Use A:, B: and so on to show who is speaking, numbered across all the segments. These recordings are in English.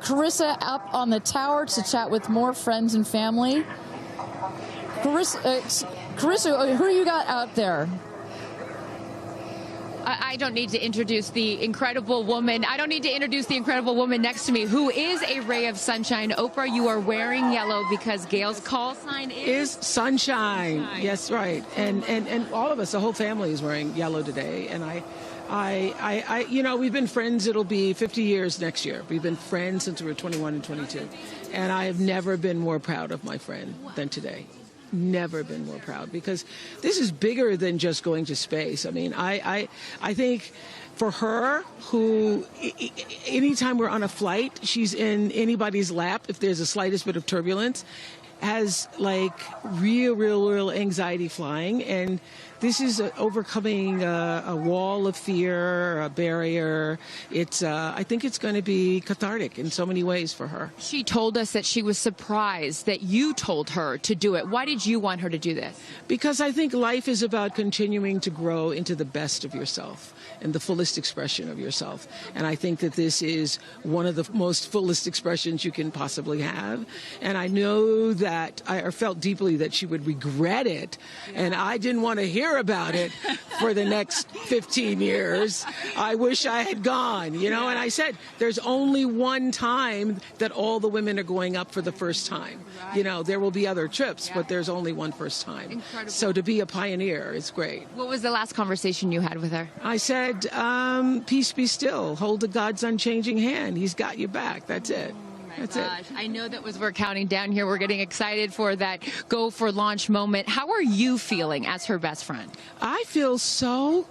A: Carissa up on the tower to chat with more friends and family. Carissa, who you got out there?
B: I don't need to introduce the incredible woman. I don't need to introduce the incredible woman next to me, who is a ray of sunshine. Oprah, you are wearing yellow because Gayle's call sign is
C: sunshine. Yes, right. And all of us, the whole family is wearing yellow today. And I, you know, we've been friends. It'll be 50 years next year. We've been friends since we were 21 and 22. And I have never been more proud of my friend than today. Never been more proud, because this is bigger than just going to space. I mean, I think for her, who anytime we're on a flight, she's in anybody's lap if there's the slightest bit of turbulence, has like real anxiety flying. And this is overcoming a wall of fear, a barrier. It's I think it's going to be cathartic in so many ways for her.
B: She told us that she was surprised that you told her to do it. Why did you want her to do this?
C: Because I think life is about continuing to grow into the best of yourself and the fullest expression of yourself. And I think that this is one of the most fullest expressions you can possibly have. And I know that I felt deeply that she would regret it. And I didn't want to hear about it for the next 15 years. I wish I had gone, you know. And I said, there's only one time that all the women are going up for the first time. You know, there will be other trips, but there's only one first time.
B: Incredible.
C: So to be a pioneer is great.
B: What was the last conversation you had with her?
C: I said, peace be still. Hold the God's unchanging hand. He's got your back. That's it. That's it.
B: I know that as we're counting down here, we're getting excited for that go for launch moment. How are you feeling as her best friend?
C: I feel so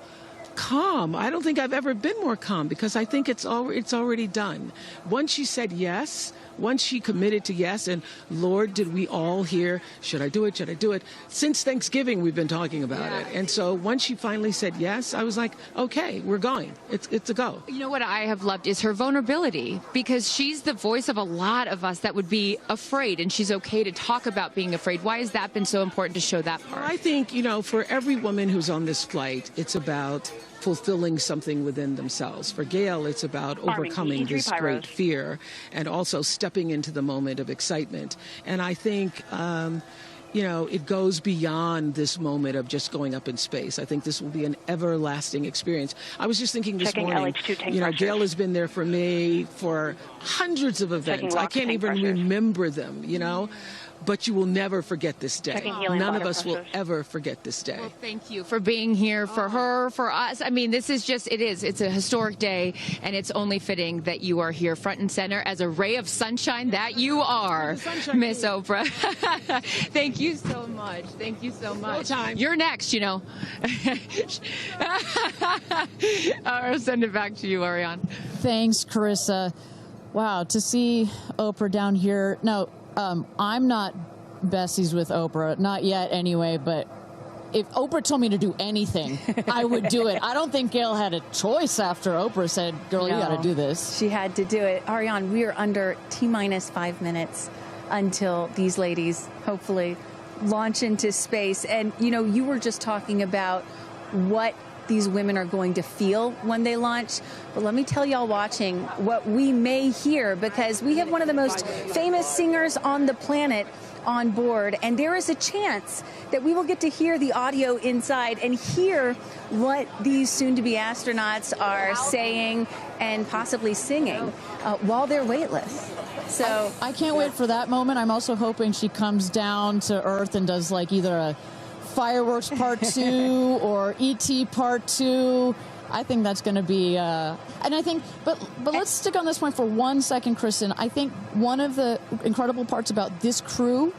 C: calm. I don't think I've ever been more calm, because I think it's already done. Once she said yes, once she committed to yes, and Lord, did we all hear, should I do it, should I do it? Since Thanksgiving, we've been talking about it. And so once she finally said yes, I was like, okay, we're going. It's a go.
B: You know what I have loved is her vulnerability, because she's the voice of a lot of us that would be afraid, and she's okay to talk about being afraid. Why has that been so important to show that part?
C: I think, you know, for every woman who's on this flight, it's about fulfilling something within themselves. For Gayle, it's about overcoming this great fear and also stepping into the moment of excitement. And I think, you know, it goes beyond this moment of just going up in space. I think this will be an everlasting experience. I was just thinking this morning, you know, Gayle has been there for me for hundreds of events. I can't even remember them, you know. But you will never forget this day. None of us will ever forget this day.
B: Well, thank you for being here, for her, for us. I mean, this is just, it's a historic day, and it's only fitting that you are here front and center as a ray of sunshine that you are, Miss Oprah. Thank you so much. Thank you so much.
C: No time.
B: You're next, you know. I'll send it back to you, Ariane.
A: Thanks, Carissa. Wow, to see Oprah down here. No, I'm not besties with Oprah, not yet anyway, but if Oprah told me to do anything, I would do it. I don't think Gayle had a choice after Oprah said, girl, you got to do this.
D: She had to do it. Ariane, we are under T-minus 5 minutes until these ladies hopefully launch into space. And, you know, you were just talking about what these women are going to feel when they launch. But let me tell y'all watching what we may hear, because we have one of the most famous singers on the planet on board, and there is a chance that we will get to hear the audio inside and hear what these soon-to-be astronauts are saying and possibly singing while they're weightless. So
A: I can't wait for that moment. I'm also hoping she comes down to Earth and does like either a Fireworks Part 2 or E.T. Part 2. I think that's going to be, and I think, but let's stick on this point for 1 second, Kristen. I think one of the incredible parts about this crew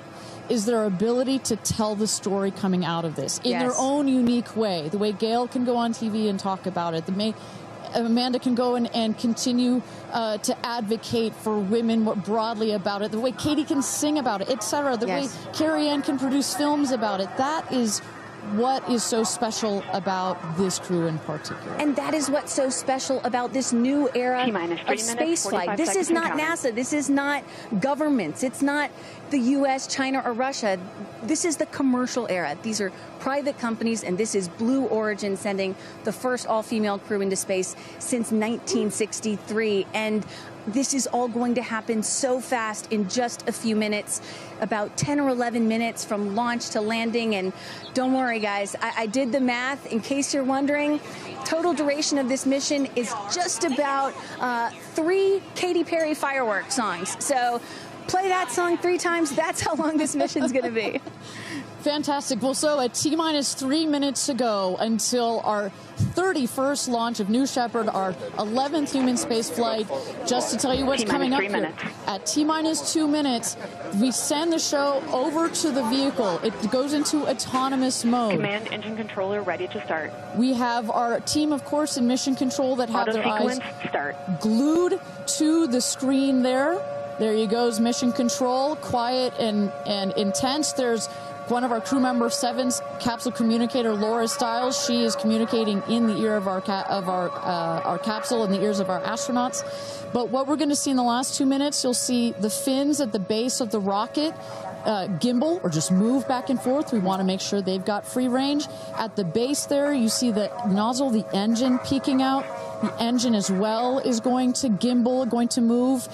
A: is their ability to tell the story coming out of this in their own unique way. The way Gayle can go on TV and talk about it. Amanda can go and continue to advocate for women more broadly about it. The way Katy can sing about it, etc. The way Kerianne can produce films about it. That is what is so special about this crew in particular.
D: And that is what's so special about this new era of spaceflight. This is not NASA. This is not governments. It's not the U.S., China, or Russia. This is the commercial era. These are private companies, and this is Blue Origin sending the first all-female crew into space since 1963. And this is all going to happen so fast in just a few minutes, about 10 or 11 minutes from launch to landing. And don't worry, guys, I did the math. In case you're wondering, total duration of this mission is just about 3 Katy Perry fireworks songs. So play that song 3 times. That's how long this mission's going to be.
A: Fantastic. Well, so at T-minus 3 minutes to go until our 31st launch of New Shepard, our 11th human space flight. Just to tell you what's coming up here. At T-minus 2 minutes, we send the show over to the vehicle. It goes into autonomous mode.
E: Command engine controller ready to start.
A: We have our team, of course, in mission control that have their eyes glued to the screen there. There you goes, mission control, quiet and intense. There's one of our crew member 7's capsule communicator, Laura Stiles. She is communicating in the ear of our capsule, in the ears of our astronauts. But what we're going to see in the last 2 minutes, you'll see the fins at the base of the rocket gimbal or just move back and forth. We want to make sure they've got free range. At the base there, you see the nozzle, the engine peeking out. The engine as well is going to gimbal, going to move.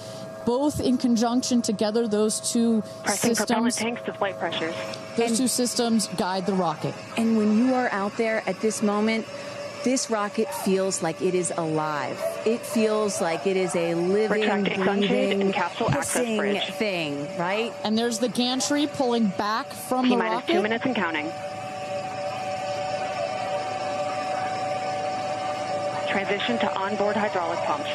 A: Both in conjunction together, those two
E: Pressing
A: systems.
E: propellant tanks to flight pressures.
A: Those two systems guide the rocket.
D: And when you are out there at this moment, this rocket feels like it is alive. It feels like it is a living, breathing, hissing thing, right?
A: And there's the gantry pulling back from the rocket.
E: T-minus 2 minutes and counting. Transition to onboard hydraulic pumps.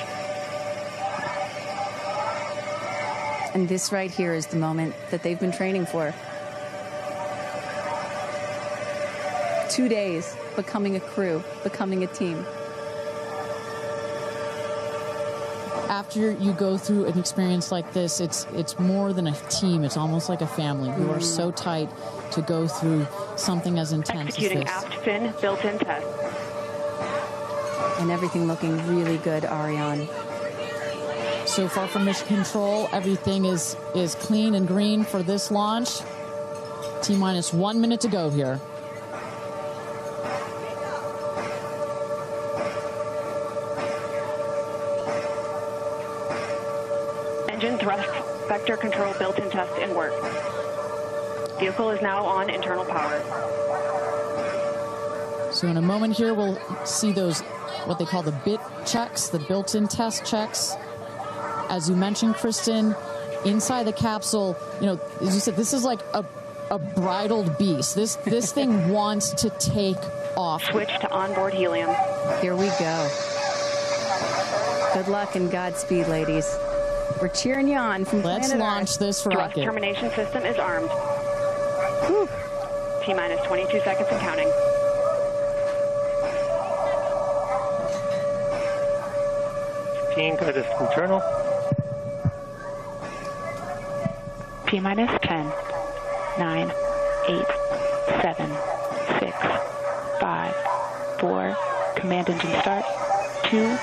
D: And this right here is the moment that they've been training for. 2 days, becoming a crew, becoming a team.
A: After you go through an experience like this, it's more than a team. It's almost like a family. You are so tight to go through something as intense
E: Executing
A: as this.
E: aft fin built-in test.
D: And everything looking really good, Ariane.
A: So far from mission control, everything is clean and green for this launch. T-minus 1 minute to go here.
E: Engine thrust vector control built-in test in work. Vehicle is now on internal power.
A: So in a moment here, we'll see those, what they call the bit checks, the built-in test checks. As you mentioned, Kristen, inside the capsule, you know, as you said, this is like a bridled beast. This thing wants to take off.
E: Switch to onboard helium.
D: Here we go. Good luck and Godspeed, ladies. We're cheering you on from
A: Let's
D: planet
A: launch
D: Earth.
A: this
E: Thrust
A: rocket.
E: termination system is armed. Whew. T-minus 22 seconds and counting.
F: Guidance internal.
E: T-minus 10, 9, 8, 7, 6, 5, 4, command engine start, 2,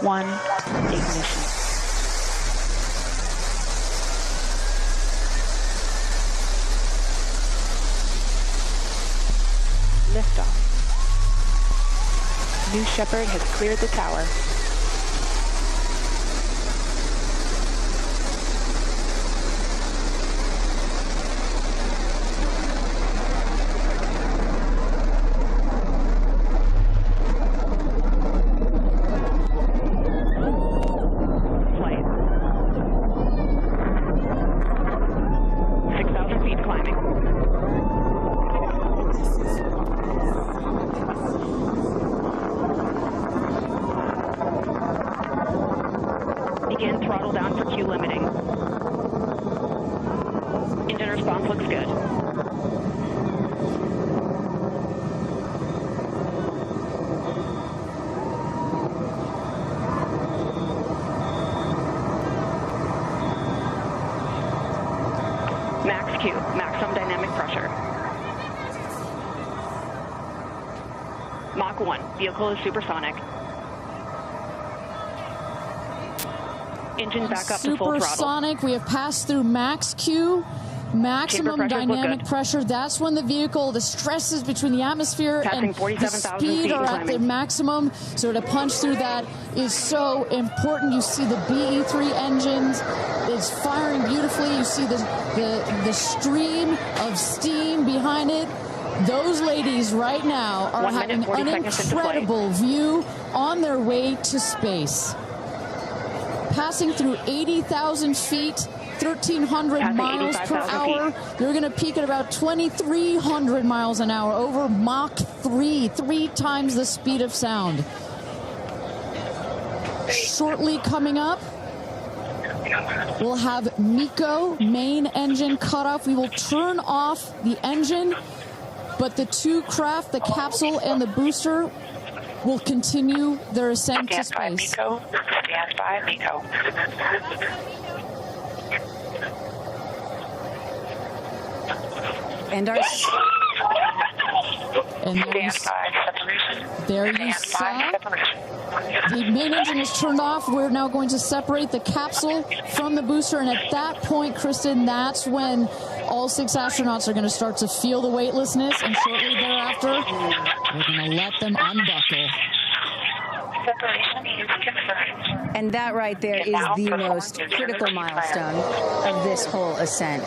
E: 1, ignition. Liftoff. New Shepard has cleared the tower. Begin throttle down for Q limiting. Engine response looks good. Max Q, maximum dynamic pressure. Mach 1, vehicle is supersonic. Engine back up to full throttle.
A: Supersonic, we have passed through max Q. maximum dynamic pressure. That's when the vehicle, the stresses between the atmosphere and the speed are at their maximum. So to punch through that is so important. You see the BE3 engines. It's firing beautifully. You see the stream of steam behind it. Those ladies right now are having an incredible view on their way to space. Passing through 80,000 feet, 1,300 miles per hour. They're going to peak at about 2,300 miles an hour over Mach 3, 3 times the speed of sound. Shortly coming up, we'll have MECO, main engine cutoff. We will turn off the engine, but the two craft, the capsule and the booster, will continue their ascent to space.
E: Stand by, MECO.
D: And our...
A: And there you saw the main engine is turned off. We're now going to separate the capsule from the booster, and at that point, Kristen, that's when all 6 astronauts are going to start to feel the weightlessness, and shortly thereafter, we're going to let them unbuckle.
E: Separation is confirmed.
D: And that right there is the most critical milestone of this whole ascent.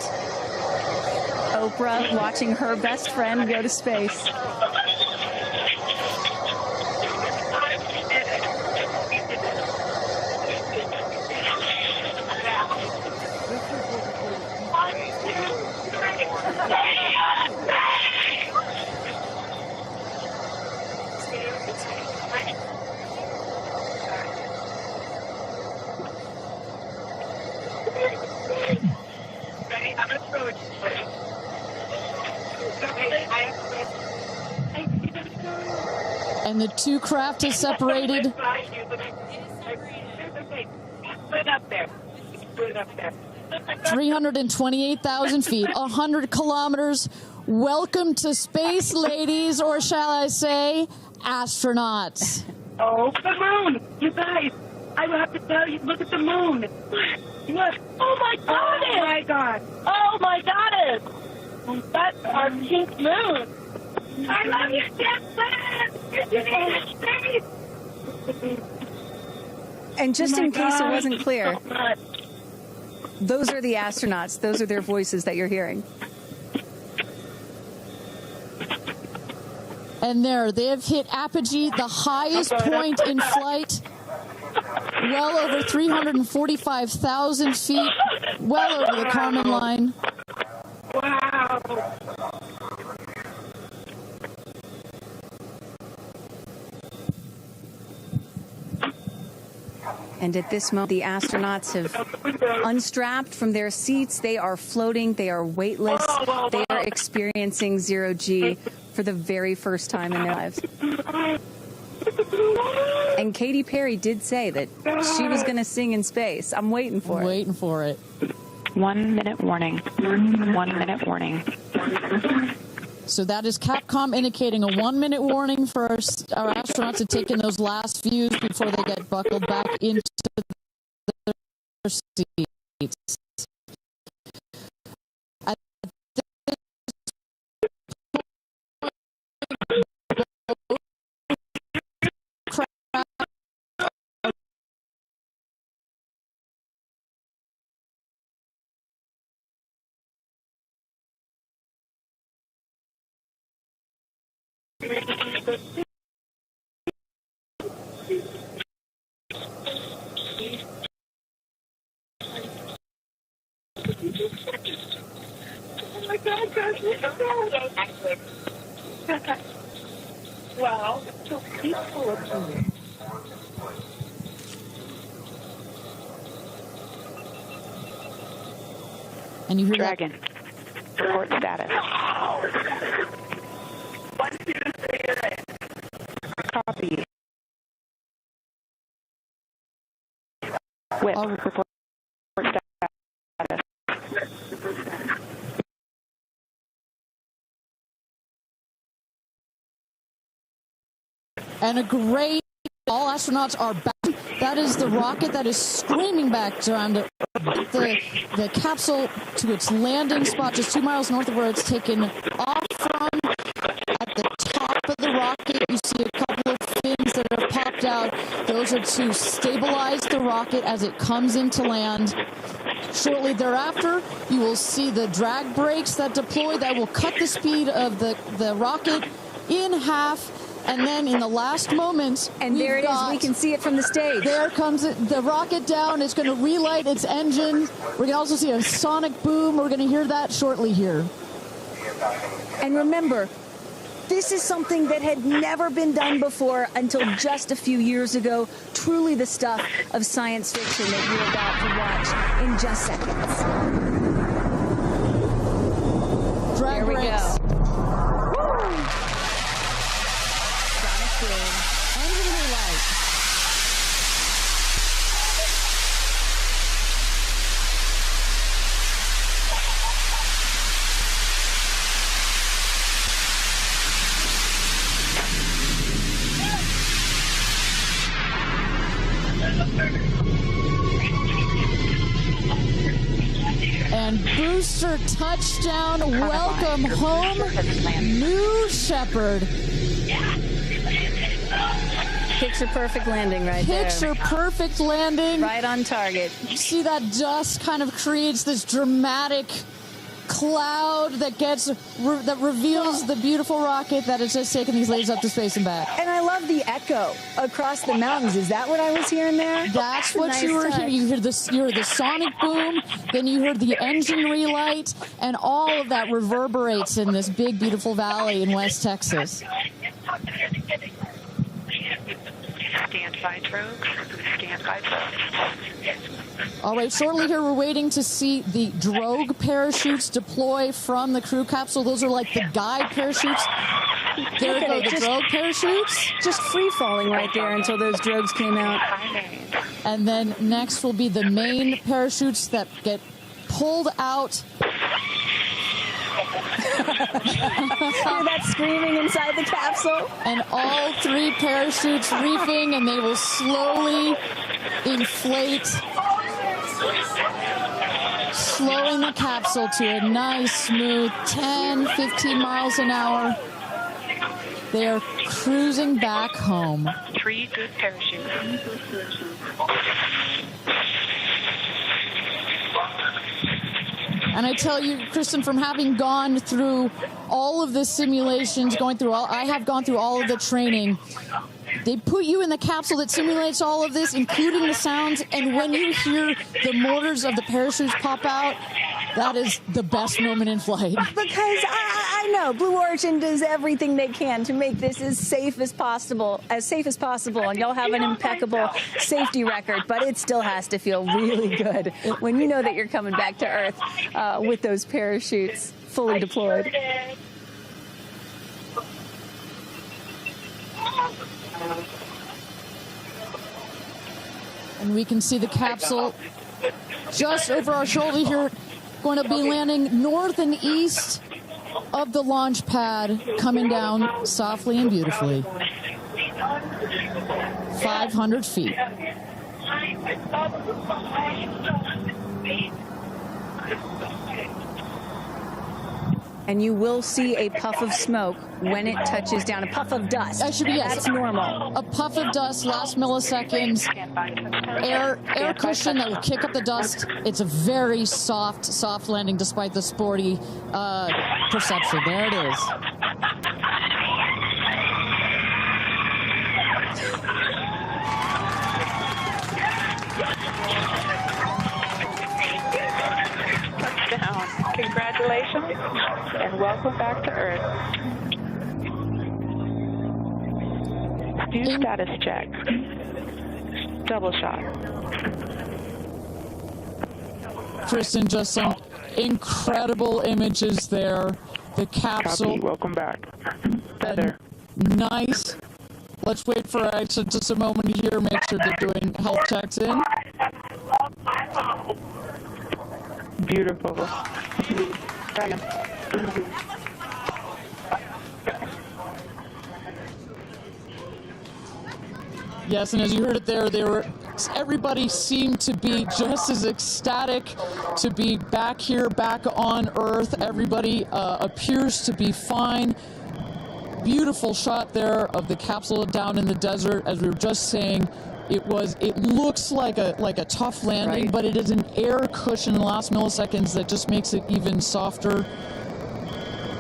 D: Oprah watching her best friend go to space.
A: And the two craft is separated.
E: Put it up there. Put it up there.
A: 328,000 feet, 100 kilometers. Welcome to space, ladies, or shall I say, astronauts.
E: Oh, the moon! You guys, I have to tell you, look at the moon. Look. Oh, my God. Oh, my God. Oh, my goddess. That's our pink moon. I love you, Steph.
D: And just in case it wasn't clear, those are the astronauts. Those are their voices that you're hearing.
A: And there, they have hit apogee, the highest point in flight, well over 345,000 feet, well over the Kármán line.
E: Wow.
D: And at this moment, the astronauts have unstrapped from their seats. They are floating. They are weightless. They are experiencing zero-G for the very first time in their lives. And Katy Perry did say that she was going to sing in space. I'm waiting for it.
A: Waiting for it.
E: 1 minute warning. 1 minute warning.
A: So that is Capcom indicating a 1 minute warning for our astronauts to take in those last views before they get buckled back into their seats.
E: Oh my God, guys, wow, so peaceful up here.
A: And you hear
E: Dragon, report status. Copy. Whip, report status.
A: And a great, all astronauts are back That is the rocket that is screaming back down to the capsule to its landing spot just 2 miles north of where it's taken off from. At the top of the rocket, you see a couple of fins that have popped out. Those are to stabilize the rocket as it comes into land. Shortly thereafter, you will see the drag brakes that deploy that will cut the speed of the rocket in half. And then in the last moments,
D: and there it is. We can see it from the stage.
A: There comes the rocket down. It's going to relight its engine. We're going to also see a sonic boom. We're going to hear that shortly here.
D: And remember, this is something that had never been done before until just a few years ago. Truly the stuff of science fiction that you're about to watch in just seconds.
A: Drag
D: brakes.
A: There we go. Engine relight. And booster touchdown, welcome home, New Shepard.
D: Picture perfect landing right there.
A: Picture perfect landing.
D: Right on target.
A: You see that dust kind of creates this dramatic cloud that reveals the beautiful rocket that has just taken these ladies up to space and back.
D: And I love the echo across the mountains. Is that what I was hearing there?
A: That's what you were hearing. You heard the sonic boom, then you heard the engine relight, and all of that reverberates in this big, beautiful valley in West Texas.
F: Stand by drogues. Stand by drogues.
A: All right, shortly here we're waiting to see the drogue parachutes deploy from the crew capsule. Those are like the guide parachutes. There go the drogue parachutes.
D: Just free falling right there until those drogues came out.
A: And then next will be the main parachutes that get pulled out.
D: Hear that screaming inside the capsule?
A: And all three parachutes reefing, and they will slowly inflate, slowing the capsule to a nice, smooth 10, 15 miles an hour. They are cruising back home.
F: 3 good parachutes.
A: And I tell you, Kristen, from having gone through all of the simulations, I have gone through all of the training. They put you in the capsule that simulates all of this, including the sounds, and when you hear the motors of the parachutes pop out, that is the best moment in flight.
D: Because I know Blue Origin does everything they can to make this as safe as possible, and y'all have an impeccable safety record, but it still has to feel really good when you know that you're coming back to Earth with those parachutes fully deployed.
A: And we can see the capsule just over our shoulder here, going to be landing north and east of the launch pad, coming down softly and beautifully. 500 feet.
D: And you will see a puff of smoke when it touches down, a puff of dust.
A: That should be, yes.
D: That's normal.
A: A puff of dust, last milliseconds, air cushion that will kick up the dust. It's a very soft landing despite the sporty perception. There it is.
F: Touchdown. Congratulations and welcome back to Earth. Do status check. Double shot.
A: Kristen, just some incredible images there. The capsule.
F: Copy. Welcome back. Feather.
A: Nice. Let's wait for Aisha just a moment here. Make sure they're doing health checks in.
F: Beautiful.
A: Yes, and as you heard it there, they were Everybody seemed to be just as ecstatic to be back here, back on Earth. Everybody appears to be fine. Beautiful shot there of the capsule down in the desert. As we were just saying, it looks like a tough landing,
D: Right.
A: but it is an air cushion in the last milliseconds that just makes it even softer.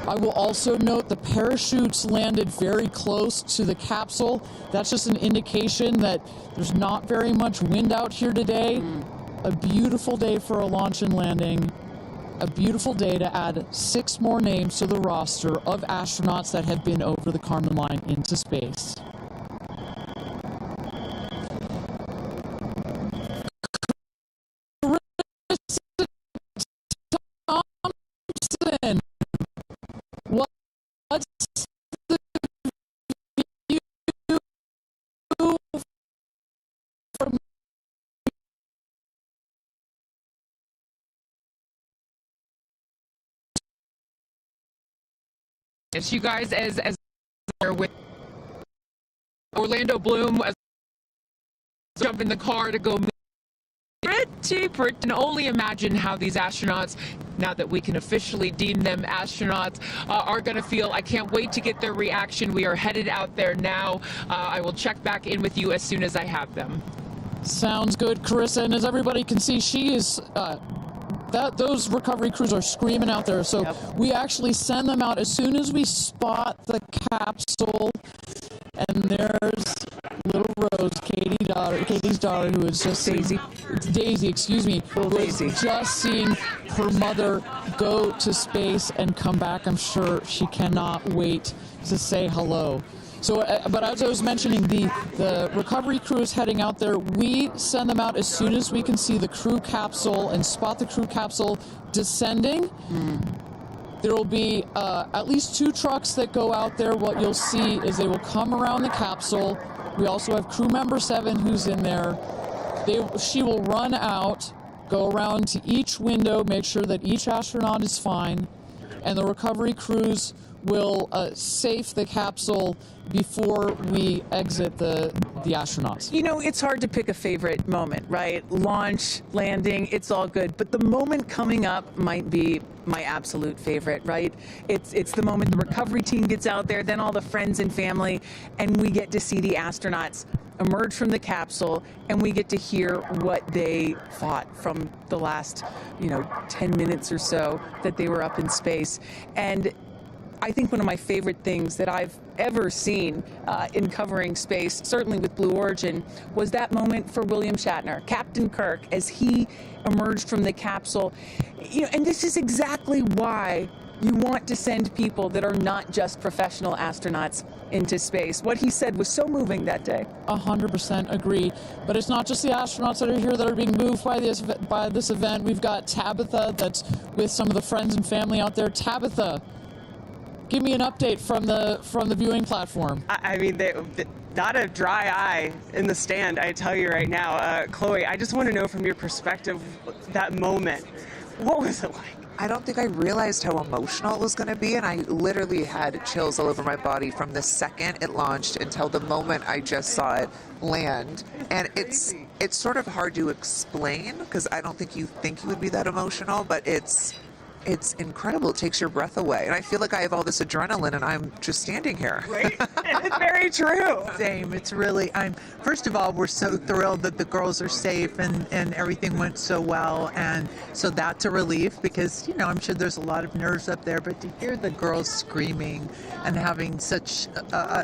A: I will also note the parachutes landed very close to the capsule. That's just an indication that there's not very much wind out here today. A beautiful day for a launch and landing. A beautiful day to add 6 more names to the roster of astronauts that have been over the Kármán line into space. Thompson, what's the view from
B: It's you guys as with Orlando Bloom as jump in the car to go. Pretty can only imagine how these astronauts, now that we can officially deem them astronauts, are going to feel. I can't wait to get their reaction. We are headed out there now. I will check back in with you as soon as I have them.
A: Sounds good, Carissa. And as everybody can see, she is those recovery crews are screaming out there. So we actually send them out as soon as we spot the capsule. And there's little Rose, Katie's daughter, who is just Daisy, excuse me, who is just seeing her mother go to space and come back. I'm sure she cannot wait to say hello. So, but as I was mentioning, the recovery crew is heading out there. We send them out as soon as we can see the crew capsule and spot the crew capsule descending. There will be at least 2 trucks that go out there. What you'll see is they will come around the capsule. We also have crew member 7 who's in there. She will run out, go around to each window, make sure that each astronaut is fine, and the recovery crews will safe the capsule before we exit the astronauts.
G: You know, it's hard to pick a favorite moment, right? Launch, landing, it's all good. But the moment coming up might be my absolute favorite, right? It's the moment the recovery team gets out there, then all the friends and family, and we get to see the astronauts emerge from the capsule, and we get to hear what they thought from the last, 10 minutes or so that they were up in space. And I think one of my favorite things that I've ever seen in covering space, certainly with Blue Origin, was that moment for William Shatner, Captain Kirk, as he emerged from the capsule. And this is exactly why you want to send people that are not just professional astronauts into space. What he said was so moving that day.
A: 100% agree. But it's not just the astronauts that are here that are being moved by this event. We've got Tabitha that's with some of the friends and family out there. Tabitha, give me an update from the viewing platform.
H: I mean, not a dry eye in the stand, I tell you right now. Chloe, I just want to know from your perspective, that moment, what was it like?
I: I don't think I realized how emotional it was going to be, and I literally had chills all over my body from the second it launched until the moment I just saw it land. And it's sort of hard to explain, because I don't think you would be that emotional, but it's incredible. It takes your breath away. And I feel like I have all this adrenaline and I'm just standing here.
H: Right? It's very true.
J: Same. It's really, first of all, we're so thrilled that the girls are safe and everything went so well. And so that's a relief because, I'm sure there's a lot of nerves up there, but to hear the girls screaming and having such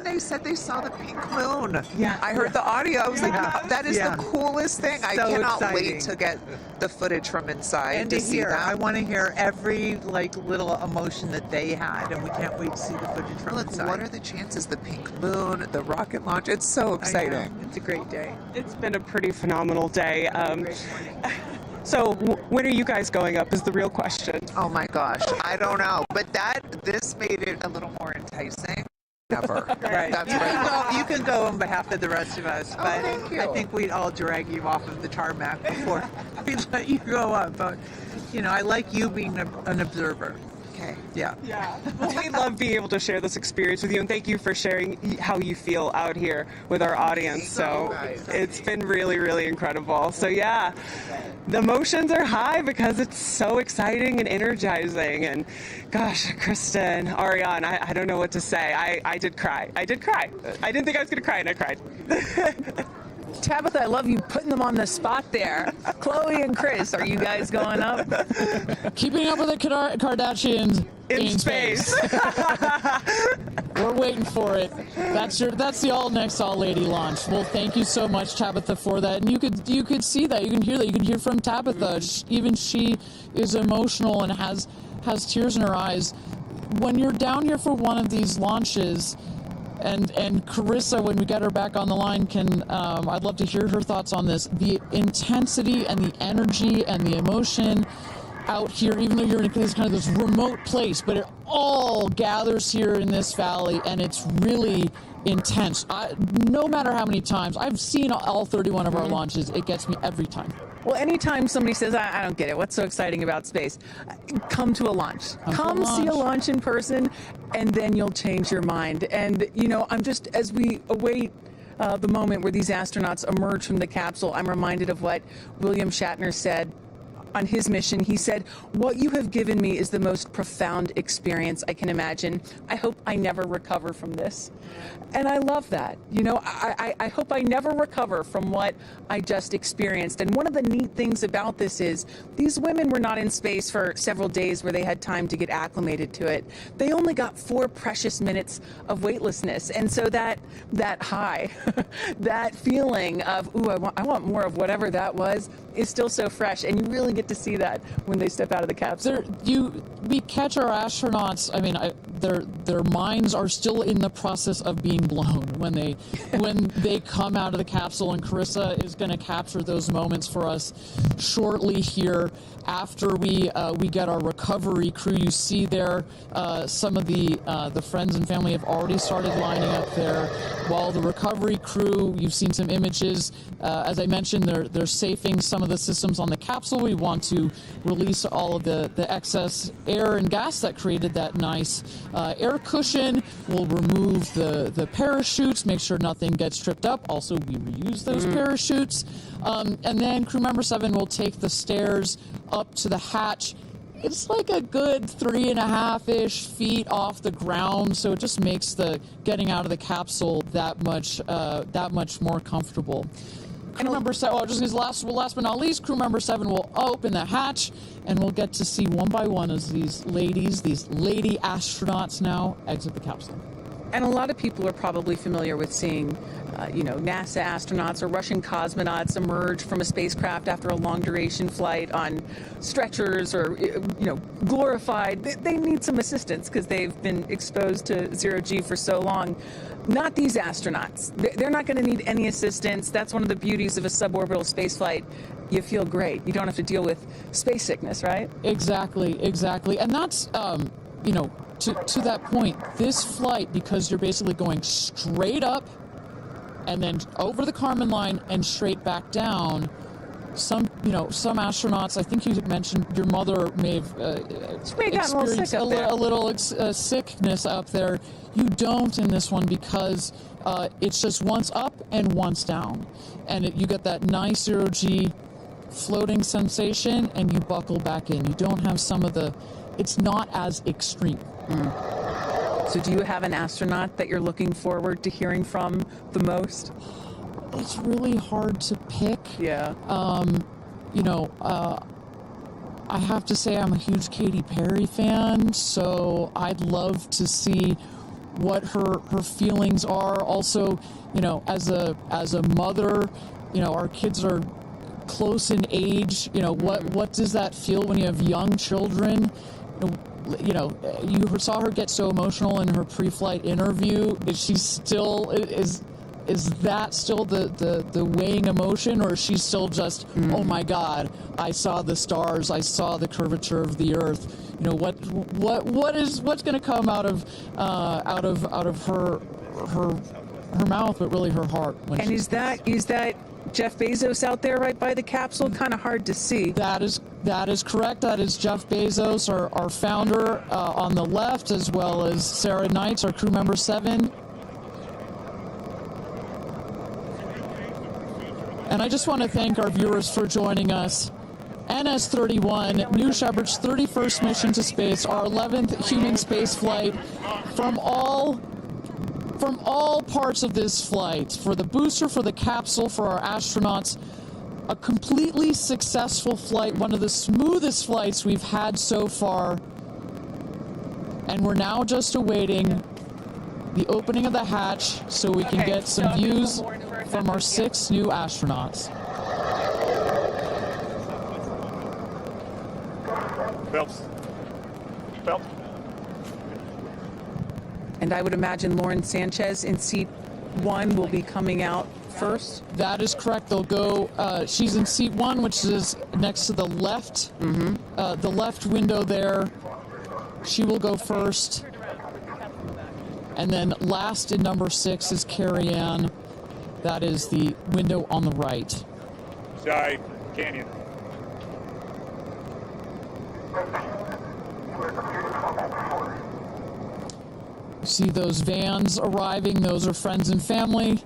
I: they said they saw the pink moon.
J: Yeah.
I: I heard the audio. I was like, that is the coolest thing.
J: So
I: I cannot
J: exciting.
I: wait to get the footage from inside
J: And
I: to
J: to
I: see
J: hear,
I: that.
J: I want to hear every little emotion that they had, and we can't wait to see the footage from
I: Look,
J: inside.
I: what are the chances? The pink moon, the rocket launch. It's so exciting.
J: It's a great day.
H: It's been a pretty phenomenal day. So when are you guys going up is the real question.
I: Oh my gosh, I don't know, but this made it a little more enticing. Never.
J: Right.
I: That's
J: you,
I: right.
J: can go, you can go on behalf of the rest of us, but
I: thank you.
J: I think we'd all drag you off of the tarmac before we let you go up. But I like you being an observer.
I: Okay. Yeah.
H: Yeah. Well, we love being able to share this experience with you, and thank you for sharing how you feel out here with our audience. So it's been really, really incredible. So yeah, the emotions are high because it's so exciting and energizing. And gosh, Kristen, Ariane, I don't know what to say. I did cry. I did cry. I didn't think I was going to cry, and I cried.
G: Tabitha, I love you putting them on the spot there. Chloe and Chris, are you guys going up?
A: Keeping up with the Kardashians
H: In space.
A: We're waiting for it. That's the all next all lady launch. Well, thank you so much, Tabitha, for that. And you could see that, you can hear that, you can hear from Tabitha. Even she is emotional and has tears in her eyes. When you're down here for one of these launches, and Carissa, when we get her back on the line, I'd love to hear her thoughts on this. The intensity and the energy and the emotion out here, even though you're in this remote place, but it all gathers here in this valley, and it's really intense. No matter how many times I've seen all 31 of our launches, it gets me every time.
G: Well, anytime somebody says, I don't get it, what's so exciting about space? Come to a launch. Come see a launch in person, and then you'll change your mind. And, I'm just, as we await the moment where these astronauts emerge from the capsule, I'm reminded of what William Shatner said on his mission. He said, "What you have given me is the most profound experience I can imagine. I hope I never recover from this." And I love that. I hope I never recover from what I just experienced. And one of the neat things about this is these women were not in space for several days where they had time to get acclimated to it. They only got 4 precious minutes of weightlessness. And so that high, that feeling of, ooh, I want more of whatever that was, is still so fresh. And you really get to see that when they step out of the capsule.
A: We catch our astronauts. I mean, their minds are still in the process of being blown when they come out of the capsule, and Carissa is going to capture those moments for us shortly here after we get our recovery crew. You see there some of the friends and family have already started lining up there, while the recovery crew, you've seen some images. As I mentioned, they're safing some of the systems on the capsule. We want to release all of the excess air and gas that created that nice air cushion. We'll remove the parachutes, make sure nothing gets tripped up. Also, we reuse those parachutes. And then crew member 7 will take the stairs up to the hatch. It's like a good 3.5-ish feet off the ground, so it just makes the getting out of the capsule that much more comfortable. Crew member 7, last but not least, crew member 7 will open the hatch, and we'll get to see one by one as these lady astronauts now exit the capsule.
G: And a lot of people are probably familiar with seeing, NASA astronauts or Russian cosmonauts emerge from a spacecraft after a long-duration flight on stretchers or, glorified. They need some assistance because they've been exposed to zero-G for so long. Not these astronauts. They're not going to need any assistance. That's one of the beauties of a suborbital spaceflight. You feel great. You don't have to deal with space sickness, right?
A: Exactly. And that's, to that point, this flight, because you're basically going straight up and then over the Kármán line and straight back down. Some astronauts, I think you mentioned your mother may have experienced a little sickness up there. You don't in this one because it's just once up and once down. And you get that nice zero-G floating sensation, and you buckle back in. You don't have it's not as extreme.
G: So do you have an astronaut that you're looking forward to hearing from the most?
A: It's really hard to pick.
G: Yeah.
A: I have to say I'm a huge Katy Perry fan, so I'd love to see what her feelings are. Also, as a mother, our kids are close in age. What does that feel when you have young children? You saw her get so emotional in her pre-flight interview. Is she still is that still the weighing emotion, or is she still just, oh my God, I saw the stars, I saw the curvature of the earth? What's going to come out of her mouth, but really her heart?
G: And is that Jeff Bezos out there right by the capsule? Kind of hard to see.
A: That is correct. That is Jeff Bezos, our founder, on the left, as well as Sarah Knights, our crew member 7. And I just want to thank our viewers for joining us. NS-31, New Shepard's 31st mission to space, our 11th human space flight. From all parts of this flight, for the booster, for the capsule, for our astronauts, a completely successful flight, one of the smoothest flights we've had so far. And we're now just awaiting the opening of the hatch so we can get some views from our 6 new astronauts.
K: Phelps.
G: And I would imagine Lauren Sánchez in seat 1 will be coming out first.
A: That is correct. They'll go. She's in seat 1, which is next to the left. The left window there. She will go first. And then last in number 6 is Kerianne. That is the window on the right.
K: Side canyon.
A: You see those vans arriving. Those are friends and family.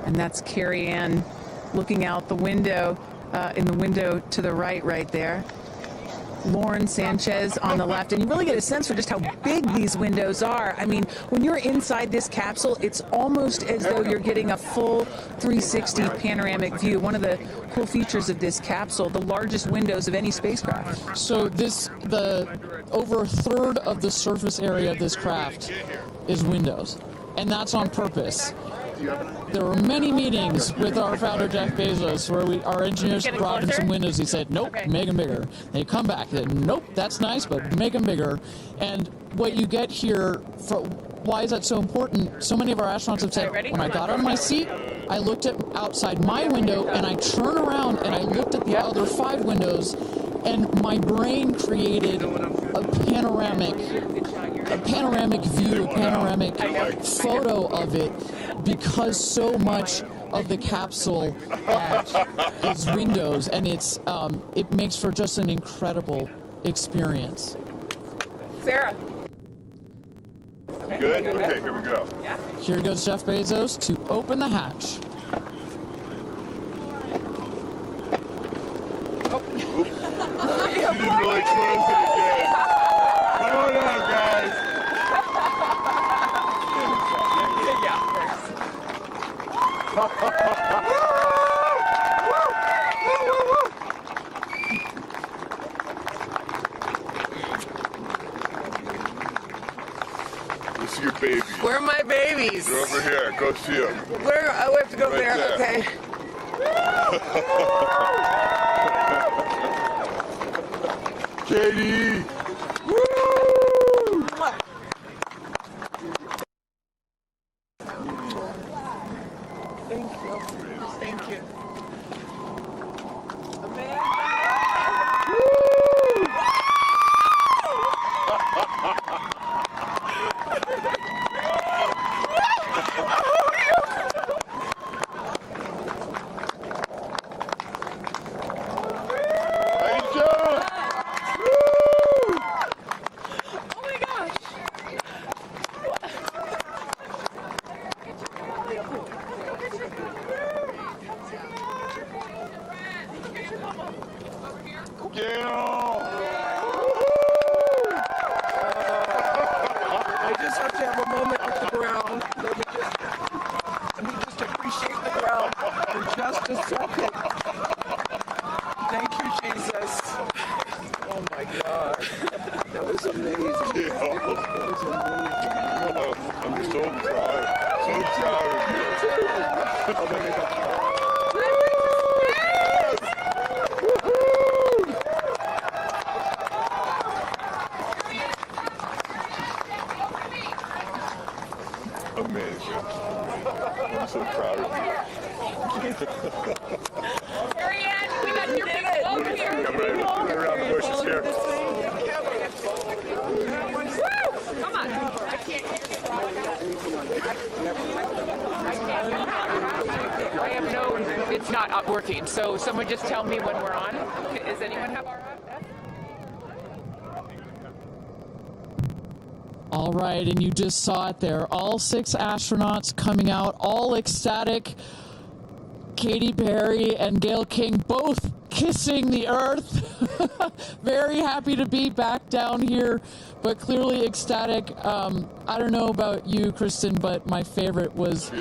G: And that's Kerianne looking out the window, in the window to the right there. Lauren Sánchez on the left, and you really get a sense for just how big these windows are. I mean, when you're inside this capsule, it's almost as though you're getting a full 360 panoramic view. One of the cool features of this capsule, the largest windows of any spacecraft.
A: So over a third of the surface area of this craft is windows, and that's on purpose. There were many meetings with our founder, Jeff Bezos, where our engineers brought him some windows. He said, nope, make them bigger. They come back. They said, nope, that's nice, but make them bigger. And what you get here, why is that so important? So many of our astronauts have said, when I got on my seat, I looked at outside my window, and I turned around, and I looked at the other 5 windows, and my brain created a panoramic view, a panoramic photo of it, because so much of the capsule is windows, and it makes for just an incredible experience.
G: Sarah.
K: Good? Okay, here we go.
A: Here goes Jeff Bezos to open the hatch.
K: You didn't really close it again. Come on out, guys. This is your baby.
I: Where are my babies?
K: They're over here. Go see them.
I: Where? I have to go
K: Right
I: there. Okay.
K: Katie!
I: Thank you.
C: I just have to have a moment off the ground. Let me just appreciate the ground for just a second. Thank you, Jesus. Oh my God. That was amazing. That was amazing.
K: I'm so proud. So proud of you.
C: Oh my God.
K: Amazing. I'm so proud of you.
B: Kerianne, we got your big boat here.
K: Come right around the bushes here.
B: Woo! Come on. I can't hear you.
G: it's not working. So someone just tell me when we're on. Does anyone have our on?
A: All right, and you just saw it there. All 6 astronauts coming out, all ecstatic. Katy Perry and Gayle King both kissing the earth. Very happy to be back down here, but clearly ecstatic. I don't know about you, Kristen, but my favorite was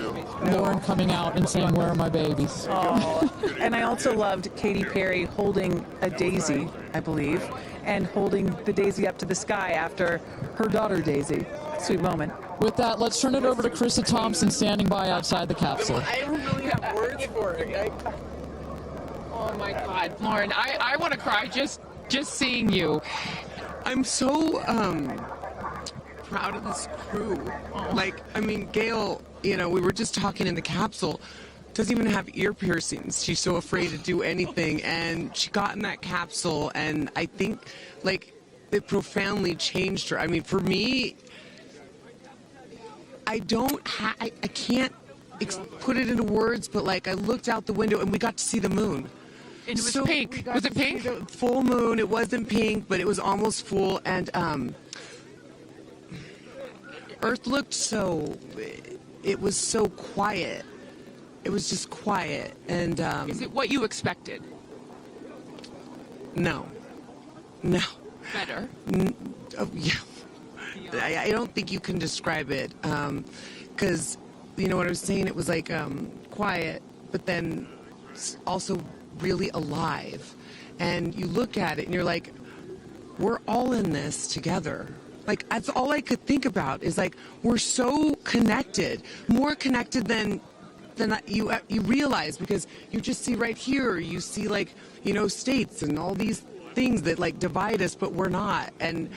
A: Lauren coming out and saying, "Where are my babies?"
G: Oh. And I also loved Katy Perry holding a daisy, I believe, and holding the daisy up to the sky after her daughter Daisy. Sweet moment.
A: With that, let's turn it over to Krista Thompson standing by outside the capsule.
G: I don't really have words for it. Oh my God, Lauren, I want to cry just seeing you.
H: I'm so proud of this crew. Like, I mean, Gayle, we were just talking in the capsule, doesn't even have ear piercings. She's so afraid to do anything, and she got in that capsule, and I think, like, it profoundly changed her. I mean, for me, I can't put it into words, but like I looked out the window and we got to see the moon.
G: And it was pink. Was it pink?
H: Full moon. It wasn't pink, but it was almost full. And Earth looked it was so quiet. It was just quiet. And
G: is it what you expected?
H: No.
G: Better.
H: Yeah. I don't think you can describe it, because you know what I was saying. It was like quiet, but then also really alive. And you look at it, and you're like, we're all in this together. Like, that's all I could think about is like, we're so connected, more connected than you realize, because you just see right here, you see like, states and all these things that like divide us, but we're not. And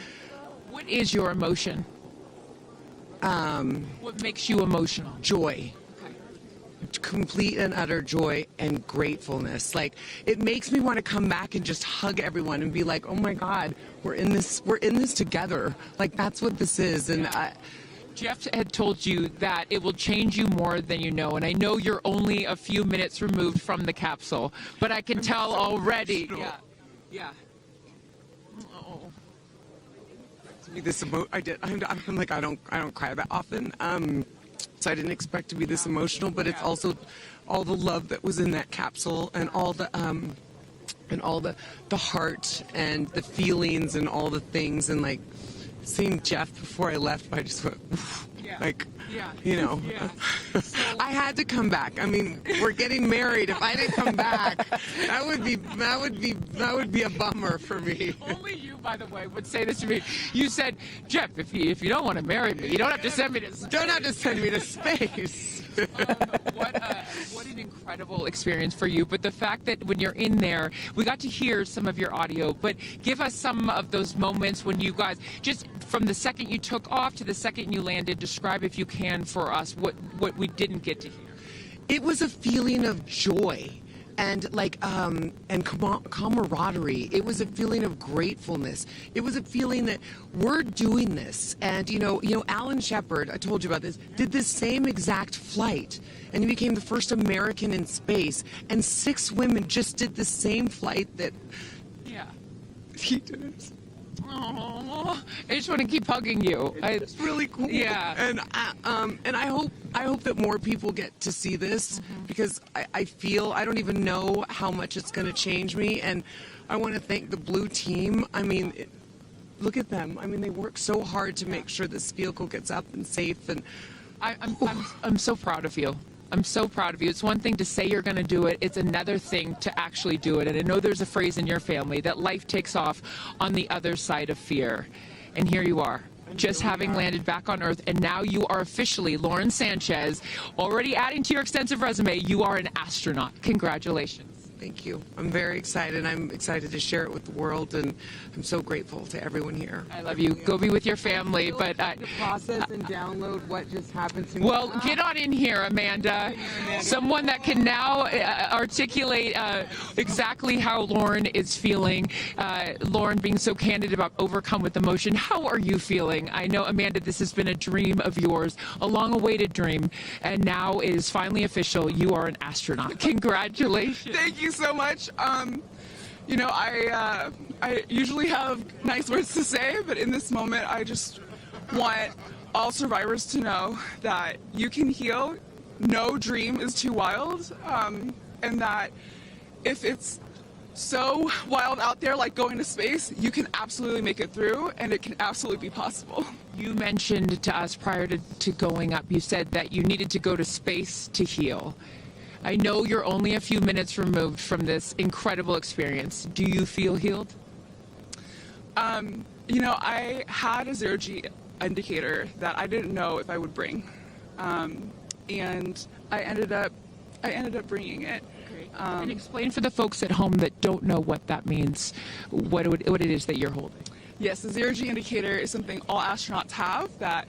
G: what is your emotion? What makes you emotional?
H: Joy. Complete and utter joy and gratefulness. Like, it makes me want to come back and just hug everyone and be like, oh my God, we're in this together. Like, that's what this is. And
G: Jeff had told you that it will change you more than you know, and I know you're only a few minutes removed from the capsule, but I can tell already. Yeah.
H: I'm like, I don't cry that often. So I didn't expect to be this emotional, but it's also all the love that was in that capsule, and all the heart and the feelings and all the things, and like seeing Jeff before I left, I just went, I had to come back. I mean, we're getting married. If I didn't come back, that would be a bummer for me.
G: Only you, by the way, would say this to me. You said, Jeff, if you don't want to marry me, you don't have to send me to space.
H: Don't have to send me to space.
G: What an incredible experience for you. But the fact that when you're in there, we got to hear some of your audio, but give us some of those moments when you guys, just from the second you took off to the second you landed, describe, if you can, for us what we didn't get to hear.
H: It was a feeling of joy and like and camaraderie. It was a feeling of gratefulness. It was a feeling that we're doing this. And Alan Shepard, I told you about this, did this same exact flight, and he became the first American in space. And 6 women just did the same flight that he did.
G: Oh, I just want to keep hugging you.
H: It's really cool.
G: Yeah.
H: And I hope that more people get to see this, because I feel, I don't even know how much it's going to change me. And I want to thank the Blue team. I mean, look at them. I mean, they work so hard to make sure this vehicle gets up and safe. And
G: I'm so proud of you. I'm so proud of you. It's one thing to say you're going to do it. It's another thing to actually do it. And I know there's a phrase in your family that life takes off on the other side of fear. And here you are, just having landed back on Earth. And now you are officially Lauren Sánchez, already adding to your extensive resume. You are an astronaut. Congratulations.
L: Thank you. I'm very excited. I'm excited to share it with the world, and I'm so grateful to everyone here.
B: I love you. Go be with your family. But
H: to process and download what just happened to me.
B: well, get on in here, Amanda. Someone that can now articulate exactly how Lauren is feeling. Lauren being so candid about overcome with emotion. How are you feeling? I know, Amanda, this has been a dream of yours, a long-awaited dream, and now it is finally official. You are an astronaut. Congratulations.
M: Thank you so much. You know, I usually have nice words to say, but in this moment, I just want all survivors to know that you can heal. No dream is too wild, and that if it's so wild out there, like going to space, you can absolutely make it through, and it can absolutely be possible.
B: You mentioned to us prior to going up, you said that you needed to go to space to heal. I know you're only a few minutes removed from this incredible experience. Do you feel healed?
M: You know, I had a zero-G indicator that I didn't know if I would bring, and I ended up bringing it.
B: And explain for the folks at home that don't know what that means, what it is that you're holding.
M: Yes, the zero-G indicator is something all astronauts have that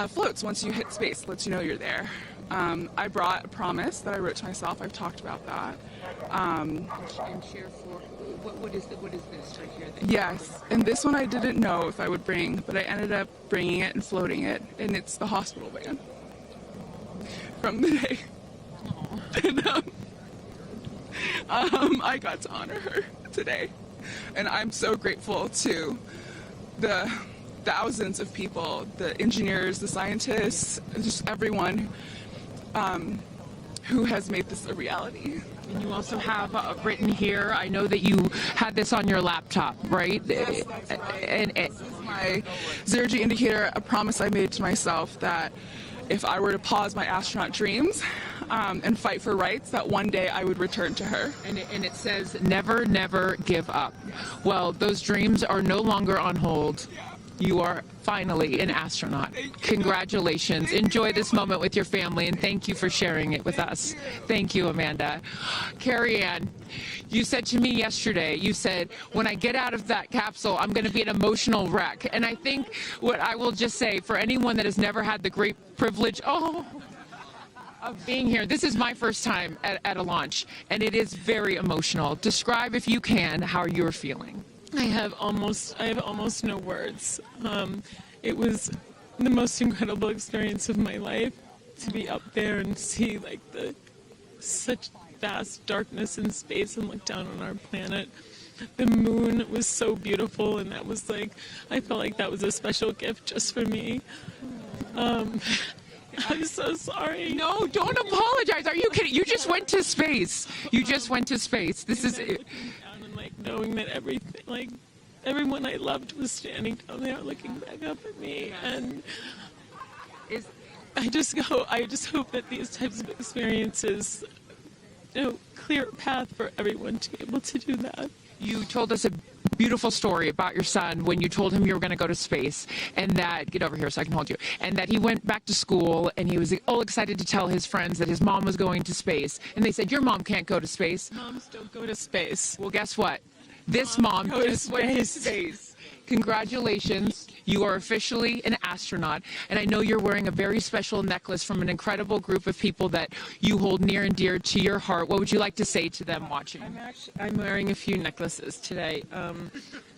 M: floats once you hit space, lets you know you're there. I brought a promise that I wrote to myself. I've talked about that.
B: And share for what is this right here?
M: Yes, and this one I didn't know if I would bring, but I ended up bringing it and floating it, and it's the hospital band from the day. And I got to honor her today, and I'm so grateful to the thousands of people, the engineers, the scientists, just everyone who has made this a reality.
B: And you also have written here, I know that you had this on your laptop, right?
M: Yes, and this is my zero-G indicator, a promise I made to myself that if I were to pause my astronaut dreams and fight for rights, that one day I would return to her.
B: And it says, never, never give up. Well, those dreams are no longer on hold. You are finally an astronaut. Congratulations. Enjoy this moment with your family, and thank you for sharing it with us. Thank you, Amanda. Kerianne, you said to me yesterday, you said, when I get out of that capsule, I'm going to be an emotional wreck. And I think what I will just say, for anyone that has never had the great privilege of being here, this is my first time at a launch, and it is very emotional. Describe, if you can, how you're feeling.
N: I have almost no words. It was the most incredible experience of my life to be up there and see like such vast darkness in space and look down on our planet. The moon was so beautiful, and that was like, I felt like that was a special gift just for me. I'm so sorry.
B: No, don't apologize. Are you kidding? You just went to space. You just went to space. This is it.
N: Like knowing that everything, like everyone I loved was standing down there looking back up at me, and I just hope that these types of experiences, clear a path for everyone to be able to do that.
B: You told us a beautiful story about your son when you told him you were going to go to space, and that, get over here so I can hold you, and that he went back to school and he was all excited to tell his friends that his mom was going to space, and they said, your mom can't go to space.
N: Moms don't go to space.
B: Well, guess what? This mom just went to space. Congratulations. You are officially an astronaut, and I know you're wearing a very special necklace from an incredible group of people that you hold near and dear to your heart. What would you like to say to them watching?
N: I'm wearing a few necklaces today.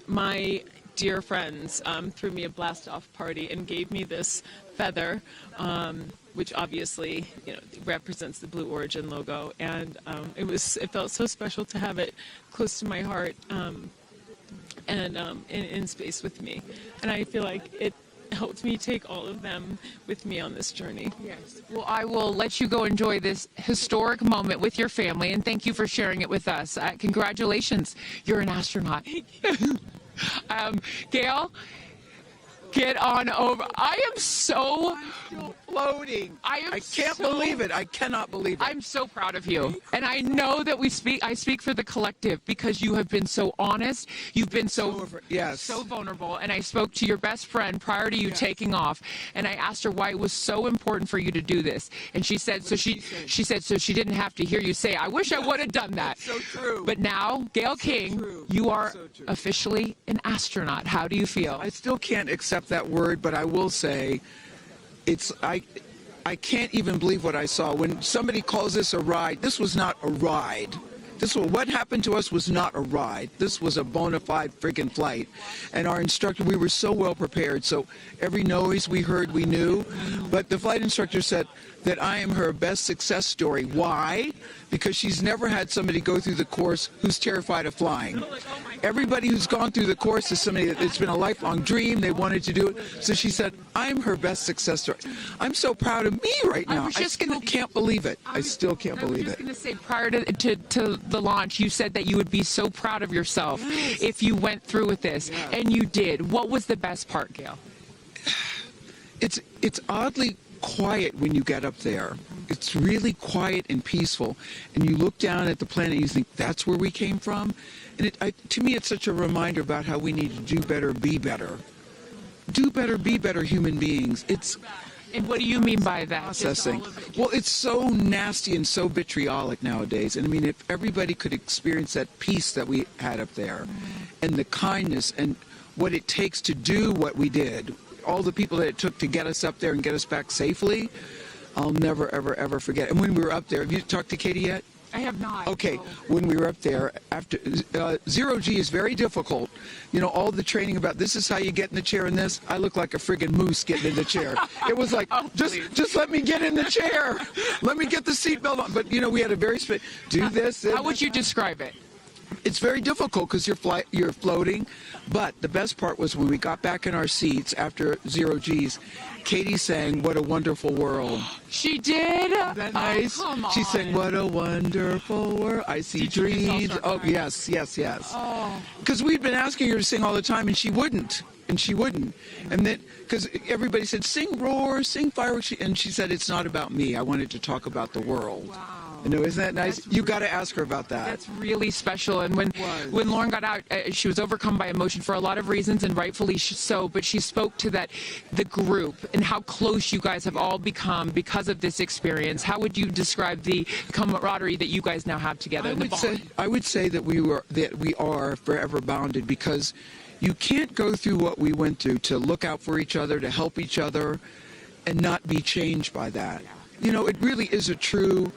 N: My dear friends threw me a blast-off party and gave me this feather, which obviously represents the Blue Origin logo, and it felt so special to have it close to my heart. And in space with me. And I feel like it helped me take all of them with me on this journey.
B: Yes. Well, I will let you go enjoy this historic moment with your family, and thank you for sharing it with us. Congratulations. You're an astronaut. Gayle, get on over. I am so
J: floating.
N: I
J: can't believe it. I cannot believe it.
N: I'm so proud of you. And I know that I speak for the collective because you have been so honest. You've been so vulnerable. And I spoke to your best friend prior to you taking off. And I asked her why it was so important for you to do this. And she said, she said, so she didn't have to hear you say, I wish I would have done that.
J: So true.
N: But now, Gayle King, you are officially an astronaut. How do you feel?
J: I still can't accept that word, but I will say I can't even believe what I saw. When somebody calls this a ride, this was not a ride. What happened to us was not a ride. This was a bona fide freaking flight. And our instructor, we were so well prepared. So every noise we heard, we knew. But the flight instructor said that I am her best success story. Why? Because she's never had somebody go through the course who's terrified of flying. Everybody who's gone through the course is somebody that it's been a lifelong dream. They wanted to do it. So she said, I'm her best success story. I'm so proud of me right now. I still can't believe it. I still can't believe it.
N: I was just going to say, prior to the launch, you said that you would be so proud of yourself if you went through with this. And you did. What was the best part, Gayle?
J: It's oddly quiet when you get up there. It's really quiet and peaceful. And you look down at the planet and you think, that's where we came from? And to me, it's such a reminder about how we need to do better, be better. Do better, be better human beings.
N: And what do you mean by that?
J: Processing. Well, it's so nasty and so vitriolic nowadays. And I mean, if everybody could experience that peace that we had up there and the kindness and what it takes to do what we did, all the people that it took to get us up there and get us back safely, I'll never, ever, ever forget. And when we were up there, have you talked to Katy yet?
N: I have not.
J: Okay, when we were up there, after zero G is very difficult. You know, all the training about this is how you get in the chair and this. I look like a friggin' moose getting in the chair. It was like, just let me get in the chair. Let me get the seatbelt on. But, you know, we had a very do this.
N: How would you describe it?
J: It's very difficult because you're floating. But the best part was when we got back in our seats after zero G's, Katy sang "What a Wonderful World."
N: She did?
J: Isn't that nice?
N: Come on.
J: She sang "What a Wonderful World." I see dreams. Oh, yes. Because we'd been asking her to sing all the time, and she wouldn't. And then, because everybody said, sing roar, sing fireworks. And she said, it's not about me. I wanted to talk about the world.
N: Wow.
J: You know, isn't that nice? You got to ask her about that.
N: That's really special. And when Lauren got out, she was overcome by emotion for a lot of reasons, and rightfully so. But she spoke to the group and how close you guys have all become because of this experience. How would you describe the camaraderie that you guys now have together?
J: I would say that we are forever bonded, because you can't go through what we went through to look out for each other, to help each other, and not be changed by that. You know, it really is a true.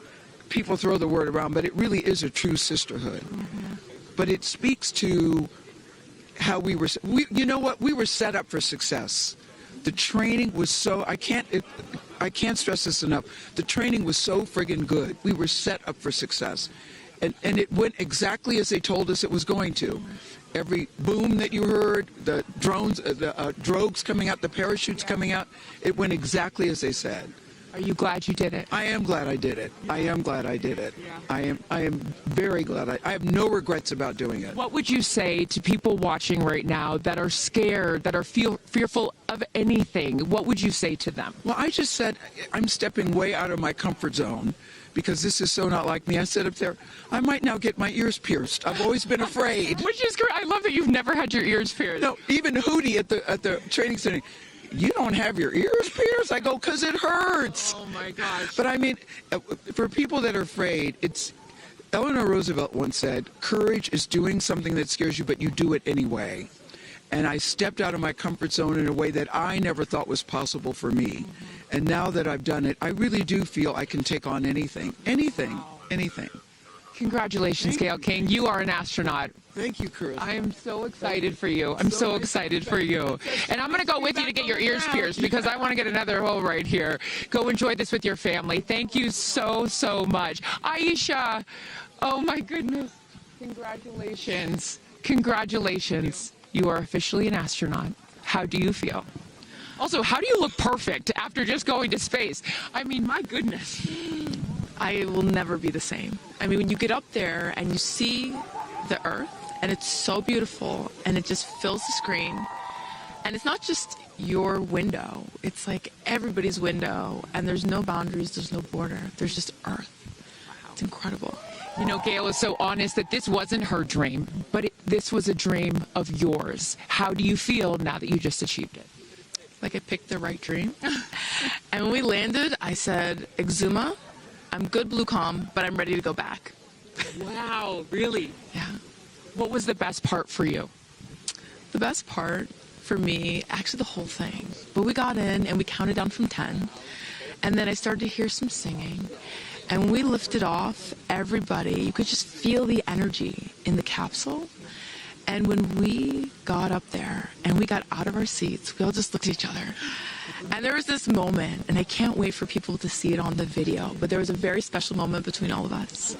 J: People throw the word around, but it really is a true sisterhood. Mm-hmm. But it speaks to how we were set up for success. The training was so, I can't stress this enough. The training was so friggin' good. We were set up for success. And it went exactly as they told us it was going to. Every boom that you heard, the drones, the drogues coming out, the parachutes coming out, it went exactly as they said.
N: Are you glad you did it?
J: I am glad I did it.
N: Yeah.
J: I am glad I did it. Yeah. I am very glad. I have no regrets about doing it.
N: What would you say to people watching right now that are scared, that are fearful of anything? What would you say to them?
J: Well, I just said I'm stepping way out of my comfort zone, because this is so not like me. I said up there, I might now get my ears pierced. I've always been afraid.
N: Which is great. I love that you've never had your ears pierced.
J: No, even Hootie at the training center. You don't have your ears pierced? I go, because it hurts.
N: Oh, my gosh.
J: But I mean, for people that are afraid, Eleanor Roosevelt once said, courage is doing something that scares you, but you do it anyway. And I stepped out of my comfort zone in a way that I never thought was possible for me. Mm-hmm. And now that I've done it, I really do feel I can take on anything. Anything.
N: Congratulations, Gayle King. You are an astronaut.
J: Thank you, Chris.
N: I am so excited for you. I'm so excited for you. And I'm going to go with you to get your ears pierced, because I want to get another hole right here. Go enjoy this with your family. Thank you so, so much. Aisha, oh my goodness. Congratulations. Congratulations. You are officially an astronaut. How do you feel? Also, how do you look perfect after just going to space? I mean, my goodness.
O: I will never be the same. I mean, when you get up there and you see the Earth, and it's so beautiful, and it just fills the screen, And it's not just your window. It's like everybody's window. And there's no boundaries. There's no border. There's just Earth. It's incredible.
B: You know, Gayle is so honest that this wasn't her dream, but this was a dream of yours. How do you feel now that you just achieved it?
O: Like I picked the right dream. And when we landed, I said, Exuma, I'm good blue calm, but I'm ready to go back.
B: Wow, really?
O: Yeah.
B: What was the best part for you?
O: The best part for me, actually the whole thing. But we got in and we counted down from 10. And then I started to hear some singing. And when we lifted off, everybody, you could just feel the energy in the capsule. And when we got up there and we got out of our seats, we all just looked at each other. And there was this moment, and I can't wait for people to see it on the video, but there was a very special moment between all of us.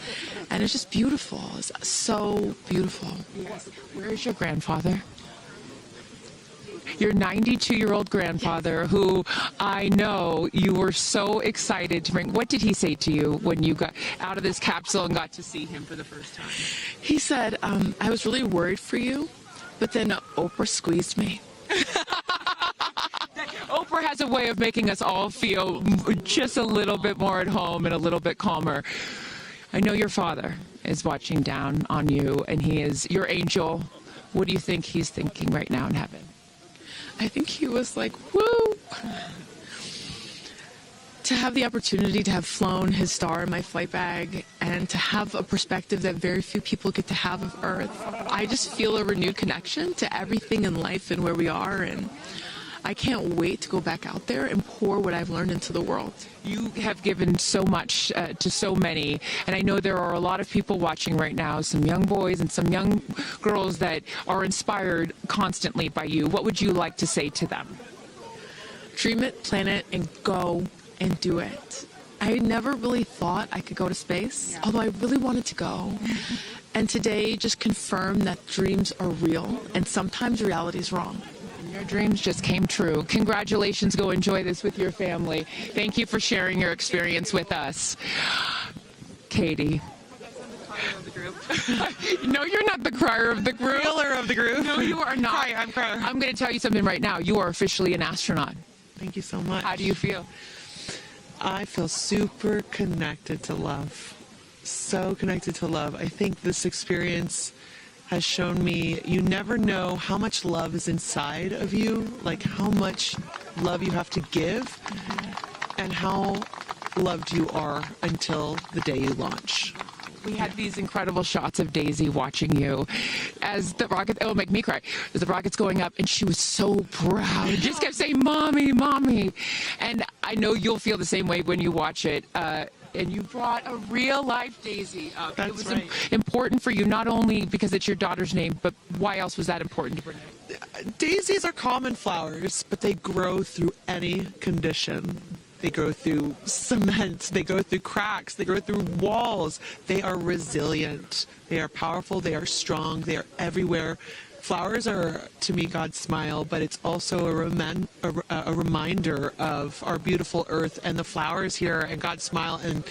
O: And it's just beautiful. It's so beautiful.
B: Yes. Where is your grandfather? Your 92-year-old grandfather, who I know you were so excited to bring. What did he say to you when you got out of this capsule and got to see him for the first time?
O: He said, I was really worried for you, but then Oprah squeezed me.
B: Oprah has a way of making us all feel just a little bit more at home and a little bit calmer. I know your father is watching down on you, and he is your angel. What do you think he's thinking right now in heaven?
O: I think he was like, woo! To have the opportunity to have flown his star in my flight bag and to have a perspective that very few people get to have of Earth, I just feel a renewed connection to everything in life and where we are, and I can't wait to go back out there and pour what I've learned into the world.
B: You have given so much to so many, and I know there are a lot of people watching right now, some young boys and some young girls that are inspired constantly by you. What would you like to say to them?
O: Dream it, plan it, and go and do it. I never really thought I could go to space, although I really wanted to go. And today just confirmed that dreams are real, and sometimes reality is wrong.
B: Your dreams just came true. Congratulations. Go enjoy this with your family. Thank you for sharing your experience with us. Katy. No, you're not the crier of the group.
L: Reeler of the group.
B: No, you are not.
L: I'm crying.
B: I'm going to tell you something right now. You are officially an astronaut.
L: Thank you so much.
B: How do you feel?
L: I feel super connected to love. So connected to love. I think this experience has shown me you never know how much love is inside of you, like how much love you have to give, and how loved you are until the day you launch.
B: We had these incredible shots of Daisy watching you as the rocket, it'll make me cry, as the rocket's going up, and she was so proud. Just kept saying, Mommy, Mommy. And I know you'll feel the same way when you watch it. And you brought a real-life Daisy up.
L: That's
B: it was
L: right.
B: important for you, not only because it's your daughter's name, but why else was that important to bring it?
L: Daisies are common flowers, but they grow through any condition. They grow through cement, they go through cracks, they grow through walls. They are resilient, they are powerful, they are strong, they are everywhere. Flowers are, to me, God's smile, but it's also a reminder of our beautiful earth and the flowers here and God's smile and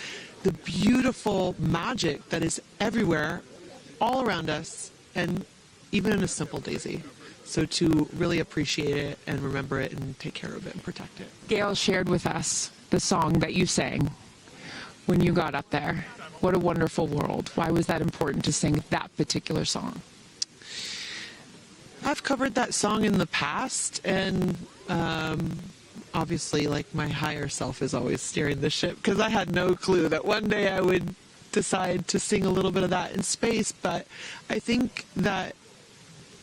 L: the beautiful magic that is everywhere, all around us, and even in a simple daisy. So to really appreciate it and remember it and take care of it and protect it.
B: Gayle shared with us the song that you sang when you got up there. What a wonderful world. Why was that important to sing that particular song?
L: I've covered that song in the past, and obviously, like, my higher self is always steering the ship, because I had no clue that one day I would decide to sing a little bit of that in space. But I think that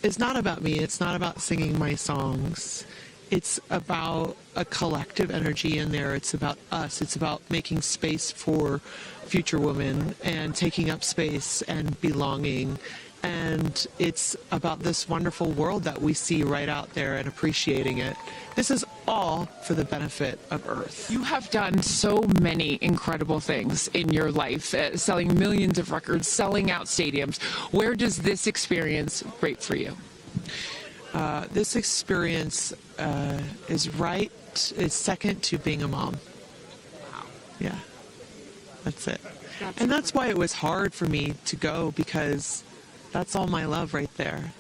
L: it's not about me. It's not about singing my songs. It's about a collective energy in there. It's about us. It's about making space for future women and taking up space and belonging. And it's about this wonderful world that we see right out there and appreciating it. This is all for the benefit of Earth.
B: You have done so many incredible things in your life, selling millions of records, selling out stadiums. Where does this experience rate for you?
L: This experience is second to being a mom.
B: Wow.
L: Yeah, that's it. And that's why it was hard for me to go, because that's all my love right there.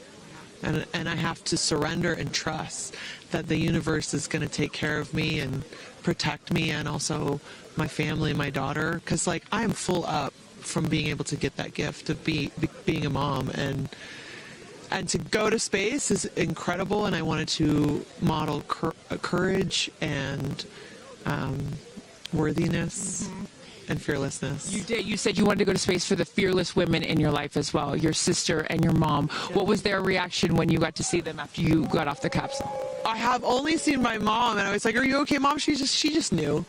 L: And I have to surrender and trust that the universe is going to take care of me and protect me, and also my family, my daughter, because like I am full up from being able to get that gift of being a mom, and to go to space is incredible. And I wanted to model courage and worthiness and fearlessness.
B: You did. You said you wanted to go to space for the fearless women in your life as well, your sister and your mom. What was their reaction when you got to see them after you got off the capsule?
L: I have only seen my mom, and I was like, "Are you okay, Mom?" She just knew.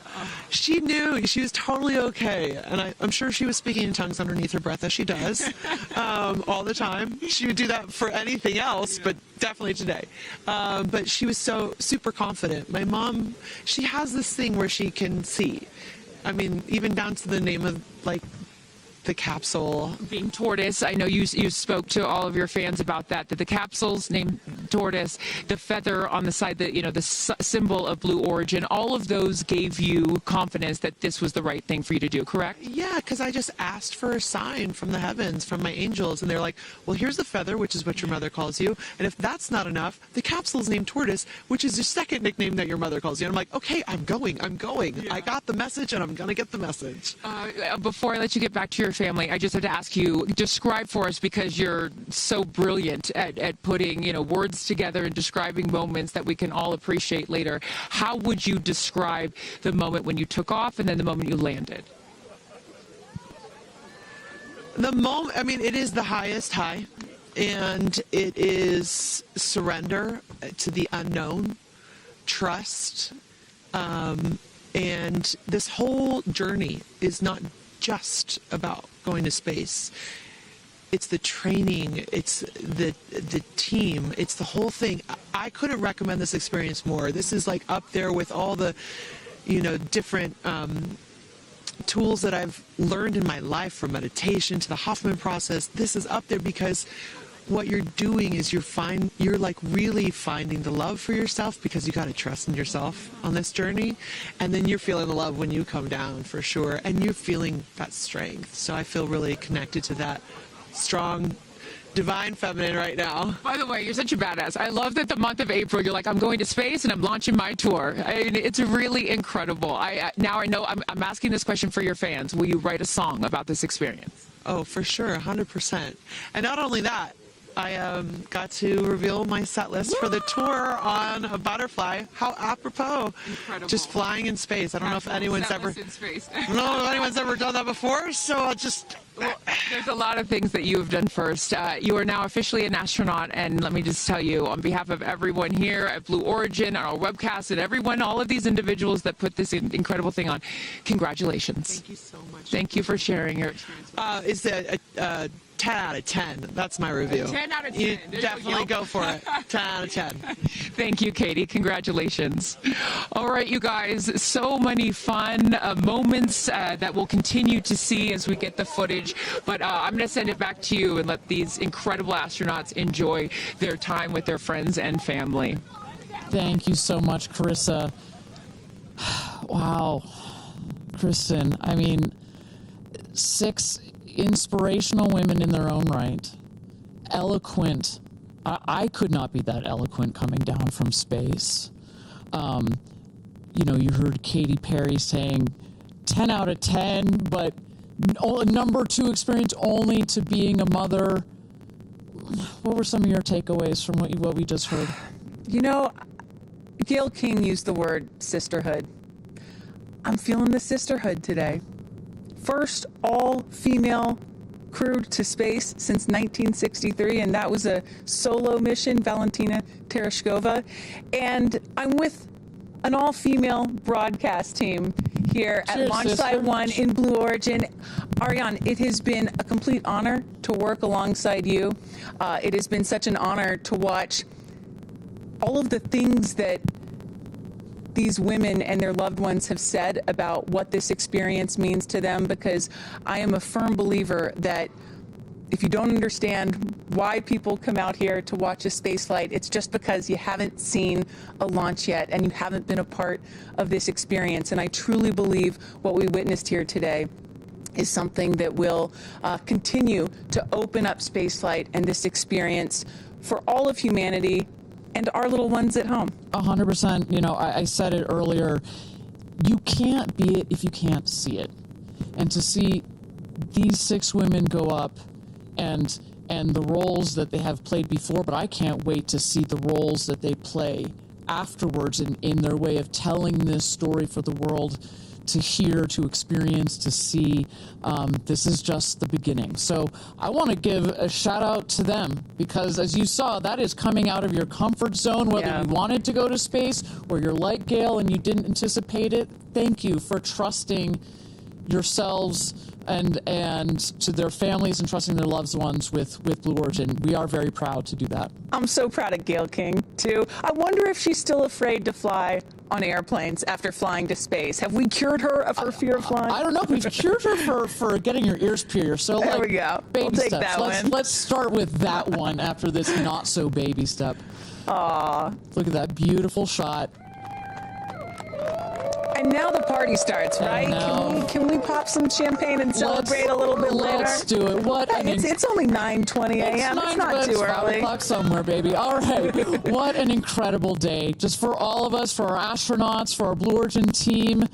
L: She knew. She was totally okay, and I'm sure she was speaking in tongues underneath her breath, as she does all the time. She would do that for anything else, but definitely today. But she was so super confident. My mom, she has this thing where she can see. I mean, even down to the name of like the capsule
B: being tortoise. I know you spoke to all of your fans about that the capsule's named tortoise, the feather on the side, the symbol of Blue Origin, all of those gave you confidence that this was the right thing for you to do, correct?
L: Yeah, because I just asked for a sign from the heavens, from my angels, and they're like, well, here's the feather, which is what your mother calls you, and if that's not enough, the capsule is named tortoise, which is the second nickname that your mother calls you. And I'm like, okay, I'm going. Yeah. I got the message, and I'm gonna get the message.
B: Before I let you get back to your family, I just had to ask you, describe for us, because you're so brilliant at putting words together and describing moments that we can all appreciate later. How would you describe the moment when you took off and then the moment you landed?
L: The moment, I mean, it is the highest high, and it is surrender to the unknown, trust, and this whole journey is not just about going to space. It's the training, it's the team, it's the whole thing. I couldn't recommend this experience more. This is like up there with all the, different tools that I've learned in my life, from meditation to the Hoffman process. This is up there because what you're doing is you're like really finding the love for yourself, because you got to trust in yourself on this journey, and then you're feeling the love when you come down, for sure, and you're feeling that strength. So I feel really connected to that strong divine feminine right now.
B: By the way, you're such a badass. I love that the month of April, you're like, I'm going to space and I'm launching my tour. I mean, it's really incredible. Now I know I'm asking this question for your fans. Will you write a song about this experience?
L: Oh, for sure, 100%. And not only that, I got to reveal my set list for the tour on a butterfly. How apropos.
B: Incredible.
L: Just flying in space. I don't know if anyone's ever done that before, so I'll just...
B: There's a lot of things that you have done first. You are now officially an astronaut, and let me just tell you, on behalf of everyone here at Blue Origin, our webcast, and everyone, all of these individuals that put this incredible thing on, congratulations.
L: Thank you so much.
B: Thank you for sharing your experience.
L: It's a 10 out of 10. That's my review.
B: 10 out of 10.
L: You definitely go for it. 10 out of 10.
B: Thank you, Katy. Congratulations. All right, you guys, so many fun moments that we'll continue to see as we get the footage. But I'm going to send it back to you and let these incredible astronauts enjoy their time with their friends and family.
A: Thank you so much, Carissa. Wow. Kristen, I mean, 6 inspirational women in their own right. Eloquent. I could not be that eloquent coming down from space. You heard Katy Perry saying 10 out of 10, but number 2 experience only to being a mother. What were some of your takeaways from what we just heard?
G: Gayle King used the word sisterhood. I'm feeling the sisterhood today. First all-female crew to space since 1963, and that was a solo mission, Valentina Tereshkova. And I'm with an all-female broadcast team here at Launch Site 1 in Blue Origin. Ariane, it has been a complete honor to work alongside you. It has been such an honor to watch all of the things that these women and their loved ones have said about what this experience means to them, because I am a firm believer that if you don't understand why people come out here to watch a space flight, it's just because you haven't seen a launch yet and you haven't been a part of this experience. And I truly believe what we witnessed here today is something that will continue to open up spaceflight and this experience for all of humanity and our little ones at home.
A: 100%. You know, I said it earlier. You can't be it if you can't see it. And to see these 6 women go up and the roles that they have played before, but I can't wait to see the roles that they play afterwards in their way of telling this story for the world to hear, to experience, to see. This is just the beginning. So I want to give a shout out to them because, as you saw, that is coming out of your comfort zone, whether you wanted to go to space or you're like Gayle and you didn't anticipate it. Thank you for trusting yourselves and to their families and trusting their loved ones with Blue Origin. We are very proud to do that.
G: I'm so proud of Gayle King, too. I wonder if she's still afraid to fly on airplanes after flying to space. Have we cured her of her fear of flying?
A: I don't know. We've cured her for getting her ears pierced. So
G: there we go.
A: Baby
G: we'll take
A: steps.
G: that one.
A: Let's start with that one after this not so baby step.
G: Aw.
A: Look at that beautiful shot.
G: And now the party starts, right? Can we pop some champagne and celebrate a little bit later?
A: Let's do it.
G: It's only 9:20 a.m. It's not too early.
A: 5 o'clock somewhere, baby. All right. What an incredible day. Just for all of us, for our astronauts, for our Blue Origin team.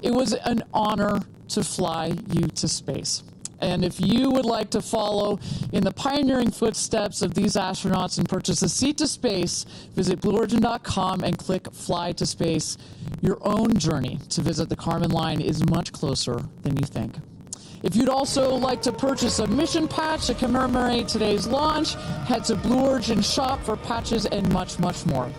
A: It was an honor to fly you to space. And if you would like to follow in the pioneering footsteps of these astronauts and purchase a seat to space, visit BlueOrigin.com and click Fly to Space. Your own journey to visit the Kármán line is much closer than you think. If you'd also like to purchase a mission patch to commemorate today's launch, head to Blue Origin shop for patches and much, much more.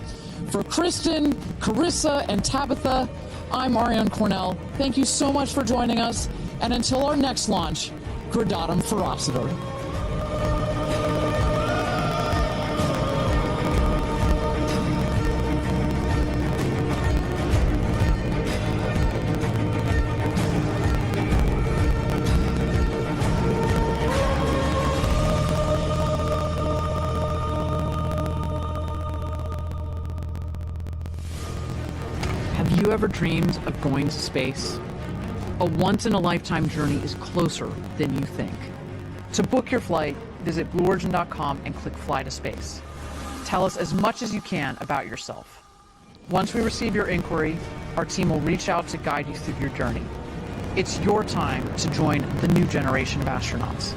A: For Kristen, Carissa, and Tabitha, I'm Ariane Cornell. Thank you so much for joining us. And until our next launch, Gradatum Ferocitor.
P: Have you ever dreamed of going to space? A once-in-a-lifetime journey is closer than you think. To book your flight, visit BlueOrigin.com and click Fly to Space. Tell us as much as you can about yourself. Once we receive your inquiry, our team will reach out to guide you through your journey. It's your time to join the new generation of astronauts.